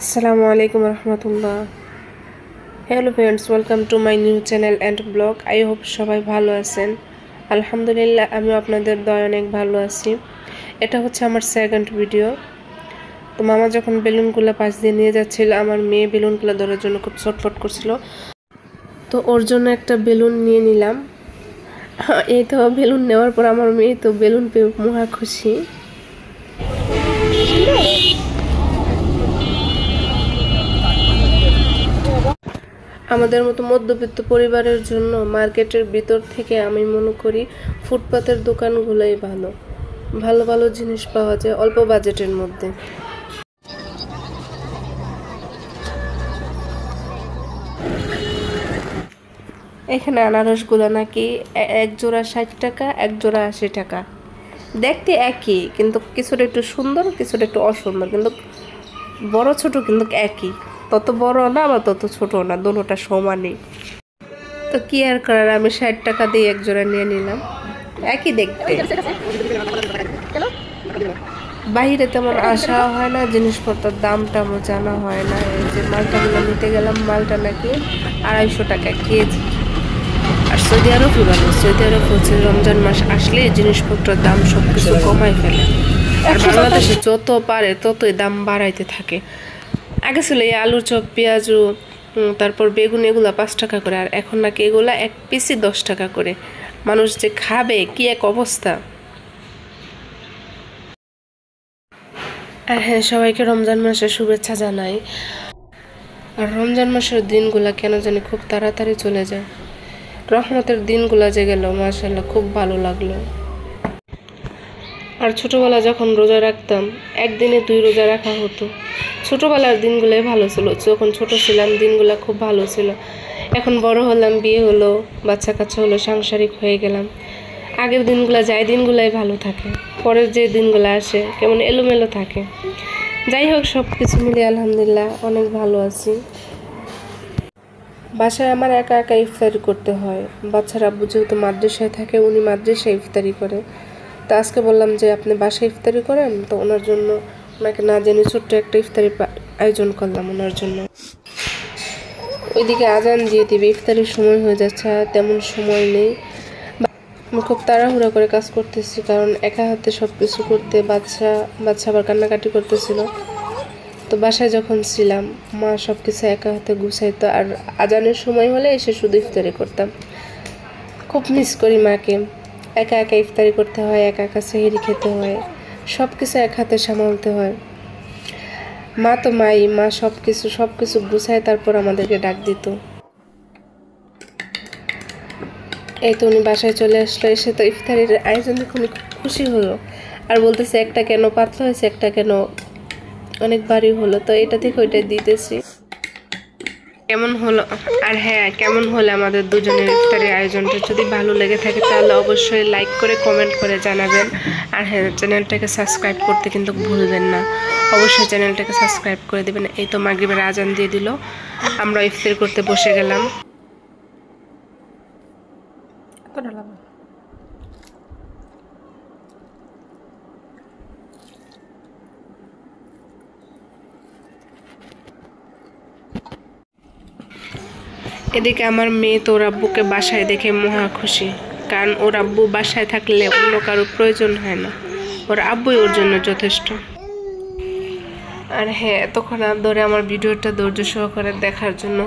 Assalamu alaikum warahmatullah. Hello friends, welcome to my new channel and blog. I hope সবাই ভালো আছেন। আলহামদুলিল্লাহ আমি আপনাদের দয়ায় অনেক ভালো আছি। এটা হচ্ছে আমার সেকেন্ড ভিডিও। তো মামা যখন বেলুনগুলো পাশ দিয়ে নিয়ে যাচ্ছিল, আমার মেয়ে বেলুনগুলো ধরার জন্য খুব ছটফট করছিল। তো ওর জন্য একটা বেলুন নিয়ে নিলাম। এই তো বেলুন নেওয়ার পর আমার মেয়ে তো বেলুন পেয়ে মহা খুশি। আমাদের মতো মধ্যবিত্ত পরিবারের জন্য মার্কেটের ভিতর থেকে আমি মনে করি ফুটপাতের দোকানগুলোই ভালো। ভালো ভালো জিনিস পাওয়া যায় অল্প বাজেটের মধ্যে। এখানে আনারসগুলো নাকি এক জোড়া 60 টাকা, এক জোড়া 80 টাকা। দেখতে একই, কিন্তু কিছুটা একটু সুন্দর, কিছুটা একটু অসুন্দর, কিন্তু বড় ছোট কিন্তু একই। তত বড় না বা তত ছোট না, দুটোটা সমানই। তো কি আর করার, আমি 60 টাকা দিয়ে এক জোড়া নিয়ে নিলাম। একই দেখতে। বাহিরে তেমন আসা হয় না, জিনিসপত্রের দামটাও জানা হয় না। এই যে মালটাগুলো নিতে গেলাম, মালটা নাকি 250 টাকা কেজি। আর সৌদি আরবই ভালো। সৌদি আরব হচ্ছে রমজান মাস আসলে জিনিসপত্রের দাম সবকিছু কমাই ফেলে। আর বাংলাদেশে যত পারে ততই দাম বাড়াইতে থাকে। আগে ছিল এই আলুর চপ, পেঁয়াজু, তারপর বেগুন, এগুলা 5 টাকা করে, আর এখন নাকি এগুলা এক পিসই 10 টাকা করে। মানুষ যে খাবে, কি এক অবস্থা। আর হ্যাঁ, সবাইকে রমজান মাসের শুভেচ্ছা জানাই। আর রমজান মাসের দিনগুলা কেন জানি খুব তাড়াতাড়ি চলে যায়। রহমতের দিনগুলা যে গেল, মাশাআল্লাহ খুব ভালো লাগলো। আর ছোটবেলা যখন রোজা রাখতাম, একদিনে 2 রোজা রাখা হতো। ছোটবেলার দিনগুলোই ভালো ছিল। যখন ছোট ছিলাম দিনগুলো খুব ভালো ছিল। এখন বড় হলাম, বিয়ে হলো, বাচ্চা কাচ্চা হলো, সাংসারিক হয়ে গেলাম। আগের দিনগুলো যায়, দিনগুলাই ভালো থাকে। পরের যে দিনগুলো আসে কেমন এলোমেলো থাকে। যাই হোক, সব কিছু মিলিয়ে আলহামদুলিল্লাহ অনেক ভালো আছি। বাসায় আমার একা একা ইফতারি করতে হয়। বাচ্চারা আব্বু যেহেতু মাদ্রাসায় থাকে, উনি মাদ্রাসায় ইফতারি করে। তো আজকে বললাম যে আপনি বাসায় ইফতারি করেন, তো ওনার জন্য ওনাকে না জেনে ছোট্ট একটা ইফতারি আয়োজন করলাম ওনার জন্য। ওইদিকে আজান দিয়ে দিবে, ইফতারির সময় হয়ে যাচ্ছে, তেমন সময় নেই। আমি খুব তাড়াহুড়া করে কাজ করতেছি, কারণ একা হাতে সব কিছু করতে, বাচ্চা আবার কান্নাকাটি করতেছিল। তো বাসায় যখন ছিলাম, মা সব কিছু একা হাতে গুছাইতো, আর আজানের সময় হলে এসে শুধু ইফতারি করতাম। খুব মিস করি মাকে। একা একা ইফতারি করতে হয়, একা একা সেহরি খেতে হয়, সব কিছু এক হাতে সামালতে হয়। মা তো মা সব কিছু গুছায় তারপর আমাদেরকে ডাক দিত। এই তো উনি বাসায় চলে আসলো, এসে তো ইফতারির আয়োজন দেখে উনি খুব খুশি হলো। আর বলতেছে একটা কেন পাতলা হয়েছে, একটা কেন অনেক ভারী হলো। তো এটা থেকে ওইটা দিতেছি। কেমন হলো, আর হ্যাঁ, কেমন হলো আমাদের দুজনের ইফতারের আয়োজনটা। যদি ভালো লেগে থাকে তাহলে অবশ্যই লাইক করে কমেন্ট করে জানাবেন। আর হ্যাঁ, চ্যানেলটাকে সাবস্ক্রাইব করতে কিন্তু ভুলবেন না। অবশ্যই চ্যানেলটাকে সাবস্ক্রাইব করে দেবেন। এই তো মাগরিবের আজান দিয়ে দিল, আমরা ইফতার করতে বসে গেলাম। এদিকে আমার মেয়ে তো ওর আব্বুকে বাসায় দেখে মহা খুশি, কারণ ওর আব্বু বাসায় থাকলে অন্য কারো প্রয়োজন হয় না। ওর আব্বুই ওর জন্য যথেষ্ট। আর হ্যাঁ, এতক্ষণ ধরে আমার ভিডিওটা ধৈর্য সহকারে দেখার জন্য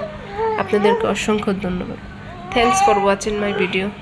আপনাদেরকে অসংখ্য ধন্যবাদ। Thanks for watching my video.